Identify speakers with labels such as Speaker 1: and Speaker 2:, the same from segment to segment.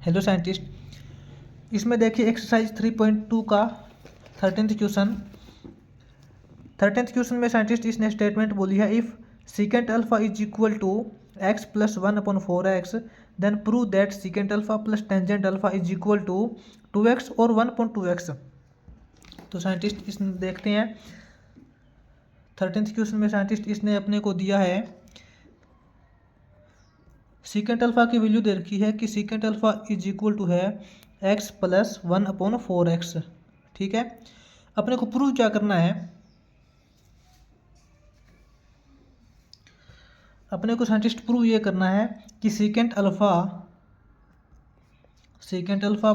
Speaker 1: Hello scientist, इसमें देखिए exercise 3.2 का 13th क्वेश्चन में साइंटिस्ट इसने स्टेटमेंट बोली है, if secant alpha is equal to x plus 1/4x then prove that secant alpha plus tangent alpha is equal to 2x और 1/2x। तो scientist इसमें देखते हैं 13th क्वेश्चन में साइंटिस्ट इसने अपने को दिया है सीकेंट अल्फा की वैल्यू दे रखी है कि secant alpha is equal to है x प्लस 1/4x। ठीक है, अपने को प्रूव क्या करना है, अपने को साइंटिस्ट प्रूव ये करना है कि secant alpha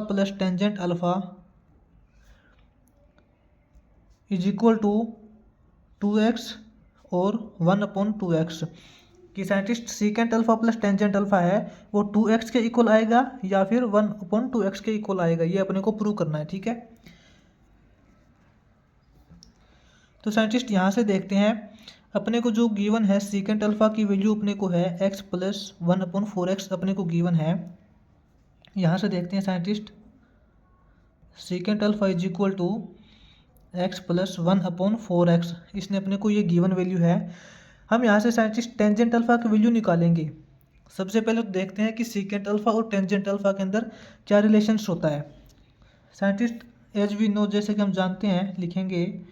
Speaker 1: plus tangent alpha is equal to 2x और 1/2x। कि scientist secant alpha plus tangent alpha है वो 2x के इक्वल आएगा या फिर 1/2x के इक्वल आएगा, ये अपने को प्रूव करना है। ठीक है, तो साइंटिस्ट यहाँ से देखते हैं अपने को जो गिवन है सीकेंट अल्फा की वैल्यू अपने को है x प्लस 1/4x अपने को गिवन है। यहाँ से देखते हैं scientist secant alpha is equal to x plus 1/4x, इसने अपने को ये गिवन वैल्यू है। हम यहाँ से साइंटिस्ट टेंजेंट अल्फा की वैल्यू निकालेंगे। सबसे पहले तो देखते हैं कि सीकेंट अल्फा और टेंजेंट अल्फा के अंदर क्या रिलेशंस होता है। साइंटिस्ट एज वी नो, जैसे कि हम जानते हैं, लिखेंगे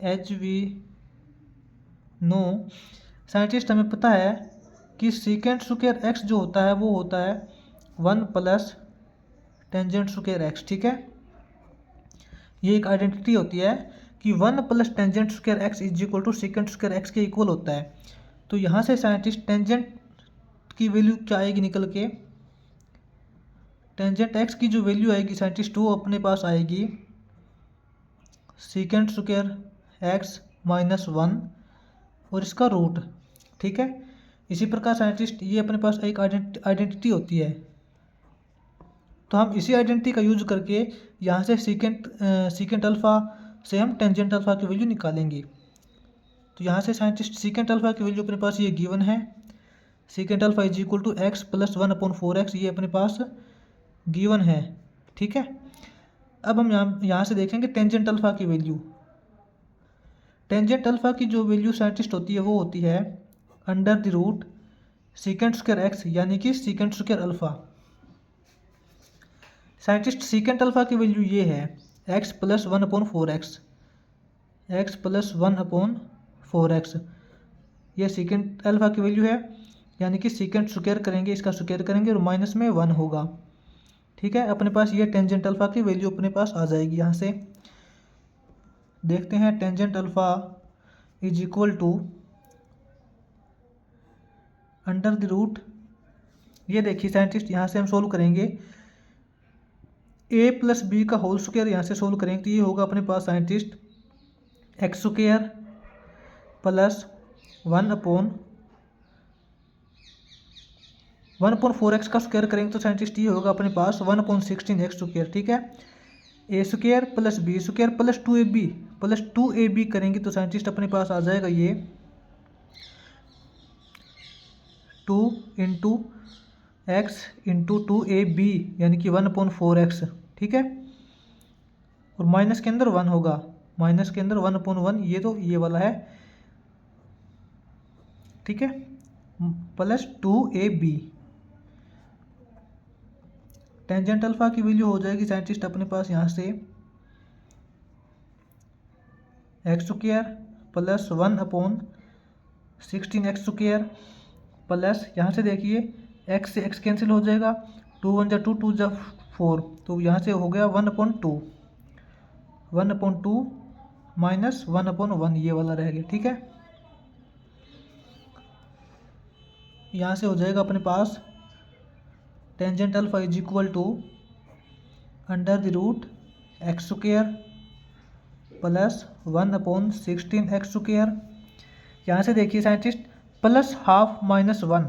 Speaker 1: एज वी नो। साइंटिस्ट हमें पता है कि सीकेंट स्क्वायर एक्स जो होता है वो होता है 1 प्लस टेंजेंट स्क्वायर एक्स। ठीक है, ये एक आइडेंटिटी होती है कि 1 plus tangent square x is equal to secant square x के इक्वल होता है। तो यहाँ से साइंटिस्ट टेंजेंट की वैल्यू क्या आएगी निकल के, टेंजेंट एक्स की जो वैल्यू आएगी साइंटिस्ट वो अपने पास आएगी सीकेंट स्क्वायर एक्स माइनस 1 और इसका रूट। ठीक है, इसी प्रकार साइंटिस्ट ये अपने पास एक आइडेंटिटी होती है, तो हम इसी आइडेंटिटी का यूज करके यहाँ से सीकेंट अल्फा से हम टेंजेंट अल्फा की वैल्यू निकालेंगे। तो यहाँ से साइंटिस्ट सीकेंट अल्फा की वैल्यू अपने पास ये गिवन है, secant alpha is equal to x plus 1/4x, ये अपने पास गिवन है। ठीक है, अब हम यहाँ से देखेंगे टेंजेंट अल्फा की वैल्यू। टेंजेंट अल्फा की जो वैल्यू साइंटिस्ट होती है वो होती है under the root secant square x, यानी कि secant square alpha. Scientist secant alpha की वैल्यू ये है x plus 1/4x, x plus 1/4x, ये सीकेंट अल्फा की वैल्यू है, यानी कि सीकेंट स्क्वायर करेंगे, इसका स्क्वायर करेंगे और माइनस में 1 होगा। ठीक है, अपने पास ये टेंजेंट अल्फा की वैल्यू अपने पास आ जाएगी। यहाँ से देखते हैं tangent alpha is equal to under the root, ये देखिए साइंटिस्ट यहाँ से हम सोल्व करेंगे a प्लस बी का होल स्क्वायर, यहाँ से सोल्व करेंगे तो ये होगा अपने पास scientist x square plus 1/4x का स्क्वायर करेंगे तो साइंटिस्ट ये होगा अपने पास 1/16x स्क्वायर। ठीक है, a square plus B square plus 2ab करेंगे तो साइंटिस्ट अपने पास आ जाएगा ये 2 इंटू x इंटू 2ab, यानी कि 1/4x। ठीक है, और माइनस के अंदर 1 होगा, माइनस के अंदर 1/1, ये तो ये वाला है। ठीक है, प्लस 2ab। टेंजेंट अल्फा की वैल्यू हो जाएगी साइंटिस्ट अपने पास यहाँ से x square plus 1/16x square plus, यहाँ से देखिए x से x कैंसिल हो जाएगा, 2 1 जा 2 2 जा 4, तो यहाँ से हो गया 1/2 माइनस 1/1, ये वाला रह गया। ठीक है, यहाँ से हो जाएगा अपने पास tangent alpha is equal to under the root x square plus 1/16x square. यहाँ से देखिए scientist plus half minus 1,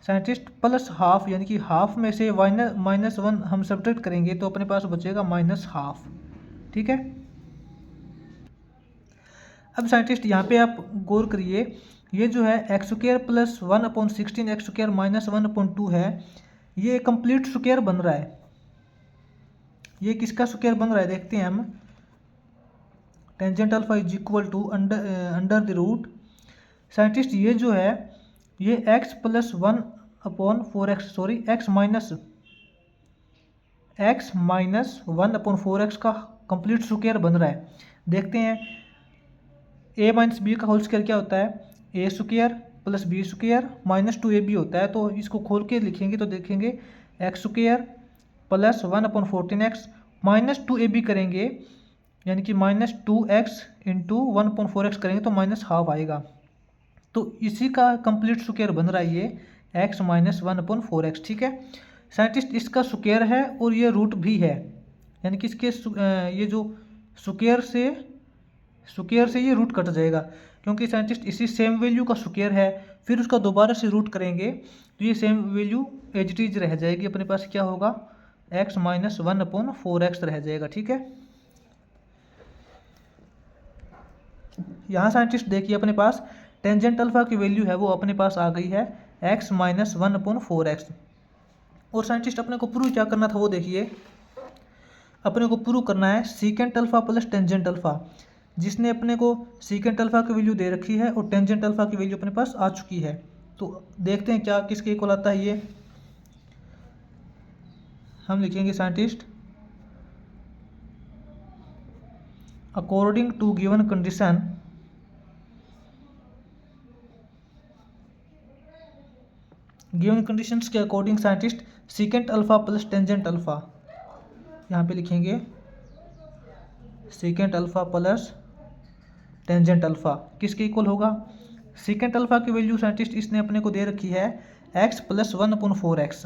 Speaker 1: scientist plus half यानी कि हाफ में से -1 हम सब्ट्रैक्ट करेंगे तो अपने पास बचेगा माइनस हाफ। ठीक है, अब साइंटिस्ट यहाँ पे आप गौर करिए, ये जो है x square plus 1/16x square minus 1/2 है, ये कंप्लीट स्क्वायर बन रहा है। ये किसका स्क्वायर बन रहा है देखते हैं हम। Tangent alpha is equal to under the root scientist ये जो है ये x plus 1/4x sorry x minus 1/4x का कंप्लीट स्क्वायर बन रहा है। देखते हैं a माइनस बी का होल स्क्वायर क्या होता है, a square plus B square minus 2ab होता है। तो इसको खोल के लिखेंगे तो देखेंगे x square plus 1/14x minus 2ab करेंगे यानी कि माइनस 2x इंटू 1/4x करेंगे तो माइनस हाफ आएगा। तो इसी का कंप्लीट स्क्वायर बन रहा है ये x माइनस 1/4x। ठीक है साइंटिस्ट, इसका स्क्वायर है और ये रूट भी है, यानी कि इसके ये जो स्क्वायर से ये रूट कट जाएगा, क्योंकि साइंटिस्ट इसी सेम वैल्यू का स्क्वायर है, फिर उसका दोबारा से रूट करेंगे तो ये same value as it is रह जाएगी। अपने पास क्या होगा x माइनस 1/4x रह जाएगा। ठीक है यहाँ साइंटिस्ट देखिए अपने पास टेंजेंट अल्फा की वैल्यू है वो अपने पास आ गई है x माइनस 1/4x। और साइंटिस्ट अपने को प्रूव क्या करना था वो देखिए, अपने को प्रूव करना है secant alpha plus tangent alpha, जिसने अपने को सीकेंट अल्फा की वैल्यू दे रखी है और टेंजेंट अल्फा की वैल्यू अपने पास आ चुकी है। तो देखते हैं क्या किसके इक्वल आता है। ये हम लिखेंगे scientist according to given condition given conditions के according scientist secant alpha plus tangent alpha, यहाँ पे लिखेंगे secant alpha plus tangent alpha किसके इक्वल होगा। सीकेंट अल्फा की वैल्यू साइंटिस्ट इसने अपने को दे रखी है x plus 1/4x,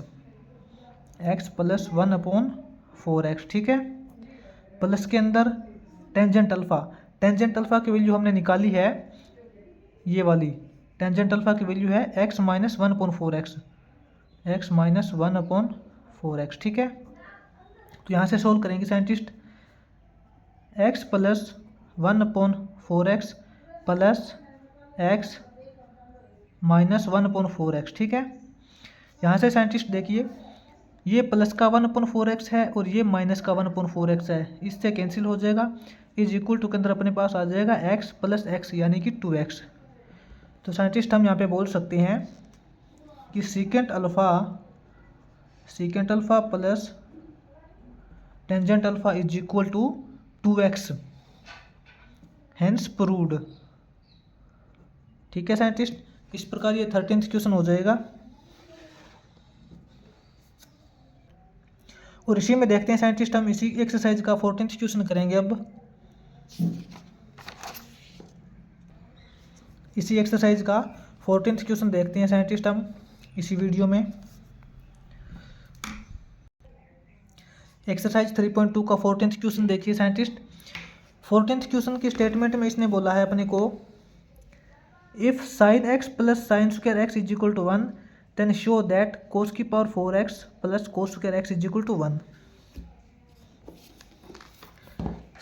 Speaker 1: x plus 1/4x। ठीक है प्लस के अंदर टेंजेंट अल्फा की वैल्यू हमने निकाली है, ये वाली टेंजेंट अल्फा की वैल्यू है x minus 1/4x, x minus 1/4x। ठीक है तो यहाँ से सोल्व करेंगे scientist x plus 1/4x plus x minus 1/4x। ठीक है यहाँ से साइंटिस्ट देखिए ये प्लस का 1/4x है और ये माइनस का 1/4x है, इससे कैंसिल हो जाएगा। इज इक्वल टू के अंदर अपने पास आ जाएगा x प्लस x यानी कि 2x। तो साइंटिस्ट हम यहाँ पे बोल सकते हैं कि secant alpha plus tangent alpha is equal to 2x, hence proved. ठीक है साइंटिस्ट, इस प्रकार ये 13th क्वेश्चन हो जाएगा। और इसी में देखते हैं साइंटिस्ट हम इसी एक्सरसाइज का 14th क्वेश्चन करेंगे। अब इसी एक्सरसाइज का 14th क्वेश्चन देखते हैं साइंटिस्ट हम इसी वीडियो में। एक्सरसाइज 3.2 का 14th क्वेश्चन देखिए साइंटिस्ट। 14th क्वेश्चन की स्टेटमेंट में इसने बोला है अपने को if sine x plus sine square x is equal to 1 then show that cos की power 4x plus cos square x is equal to 1।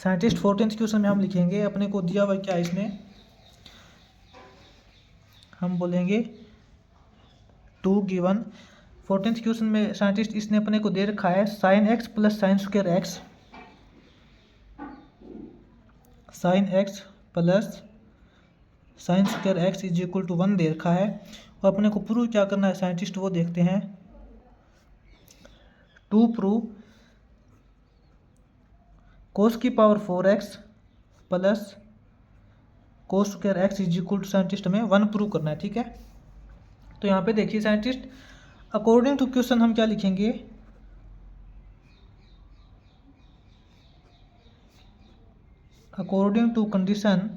Speaker 1: Scientist 14th question में हम लिखेंगे अपने को दिया हुआ क्या इसने, हम बोलेंगे टू गिवन 14th क्वेश्चन में साइंटिस्ट इसने अपने को दे रखा है sine x plus sine square x, sine x plus sine square x is equal to 1 दे रखा है। और अपने को प्रूव क्या करना है साइंटिस्ट वो देखते हैं। टू प्रूव कोस की power 4x plus cos square x is equal to scientist में 1 प्रूव करना है। ठीक है तो यहाँ पे देखिए साइंटिस्ट अकॉर्डिंग टू क्वेश्चन हम क्या लिखेंगे, अकॉर्डिंग टू कंडीशन।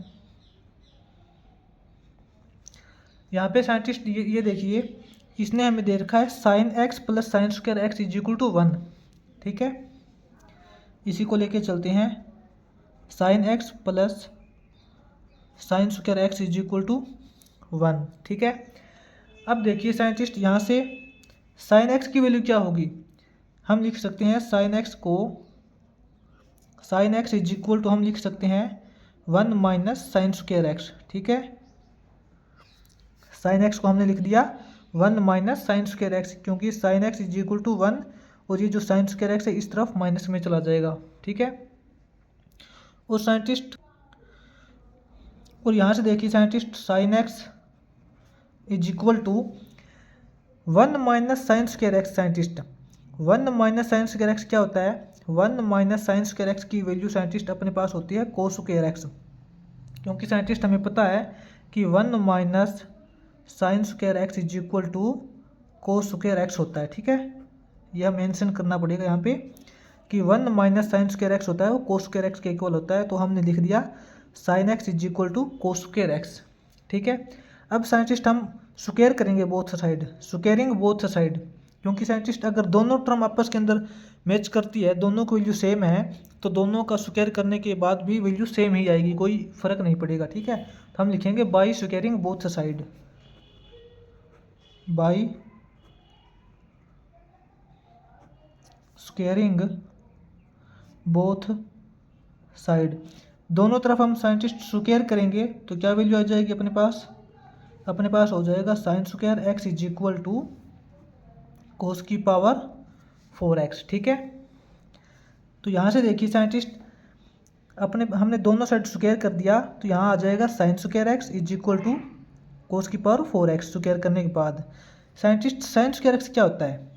Speaker 1: यहाँ पे साइंटिस्ट ये देखिए इसने हमें दे रखा है sine x plus sine square x is equal to 1। ठीक है इसी को लेके चलते हैं sine x plus sine square x is equal to 1। ठीक है अब देखिए साइंटिस्ट यहाँ से साइन एक्स की वैल्यू क्या होगी, हम लिख सकते हैं साइन एक्स को, sine x is equal to हम लिख सकते हैं 1 माइनस साइन स्क्वायर एक्स। ठीक है साइन एक्स को हमने लिख दिया 1 माइनस साइन स्क्वायर एक्स, क्योंकि sine x is equal to 1 और ये जो साइन स्क्वायर एक्स है इस तरफ माइनस में चला जाएगा, ठीक है। और साइंटिस्ट, और यहाँ से देखिए scientist, sine x is equal to 1 minus sine square x. Scientist 1 minus sine square x क्या होता है? 1 माइनस साइन स्क्वायर एक्स की वैल्यू साइंटिस्ट अपने पास होती है कोस स्क्वायर एक्स, क्योंकि साइंटिस्ट हमें पता है कि 1 minus sine square x is equal to cos square x होता है, ठीक है। यह मेंशन करना पड़ेगा यहाँ पे कि 1 माइनस साइन स्क्वायर एक्स होता है वो कोस स्क्वायर एक्स के इक्वल होता है, तो हमने लिख दिया sine x is equal to cos square x, ठीक है। अब साइंटिस्ट हम स्क्वायर करेंगे both side, squaring both side, क्योंकि साइंटिस्ट अगर दोनों टर्म आपस के अंदर मैच करती है, दोनों की वैल्यू सेम है, तो दोनों का स्क्वायर करने के बाद भी वैल्यू सेम ही आएगी, कोई फर्क नहीं पड़ेगा, ठीक है। तो हम लिखेंगे by squaring both side, by squaring both side. दोनों तरफ हम साइंटिस्ट स्क्वायर करेंगे तो क्या वैल्यू आ जाएगी अपने पास? अपने पास हो जाएगा sine square x is equal to cos की पावर 4x, ठीक है। तो यहाँ से देखिए साइंटिस्ट, अपने हमने दोनों साइड स्क्वायर कर दिया, तो यहाँ आ जाएगा sine square x is equal to cos की पावर 4x स्क्वायर करने के बाद। साइंटिस्ट साइन स्क्वायर एक्स क्या होता है?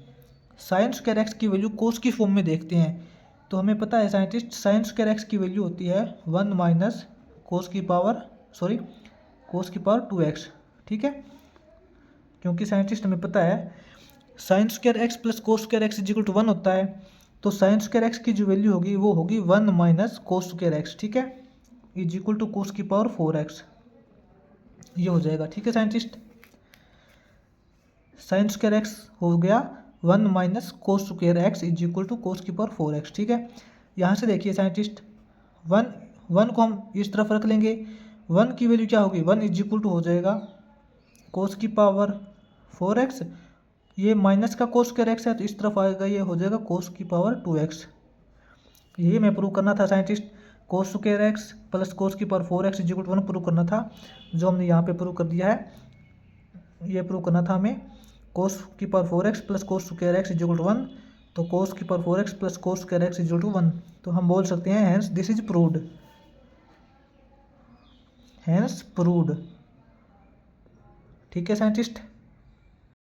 Speaker 1: साइन स्क्वायर एक्स की वैल्यू कोस की फॉर्म में देखते हैं, तो हमें पता है साइंटिस्ट साइन स्क्वायर एक्स की वैल्यू होती है 1 माइनस कोस की पावर 2x, ठीक है। क्योंकि साइंटिस्ट हमें पता है sine square x plus cos square x is equal to 1 होता है, तो साइन स्क्वायर एक्स की जो वैल्यू होगी वो होगी 1 माइनस कोस स्क्वायर एक्स, ठीक है, इज इक्वल टू कोस की पावर 4x, ये हो जाएगा, ठीक है साइंटिस्ट। साइन स्क्वायर एक्स हो गया 1 minus cos square x is equal to cos की पावर 4x, ठीक है। यहाँ से देखिए साइंटिस्ट, 1 को हम इस तरफ रख लेंगे, 1 की वैल्यू क्या होगी? 1 इज इक्वल टू हो जाएगा कोस की पावर 4x, ये माइनस का कोस स्क्वायर एक्स है तो इस तरफ आएगा, ये हो जाएगा कोस की पावर 2x। ये मैं प्रूव करना था scientist, cos square x plus cos की power 4x is equal to 1 prove करना था, जो हमने यहाँ पे प्रूव कर दिया है। ये प्रूव करना था हमें कोस की power 4x plus cos square x is equal to 1, तो कोस की power 4x plus cos square x is equal to 1, तो हम बोल सकते हैं hence this is proved, hence proved, ठीक है साइंटिस्ट।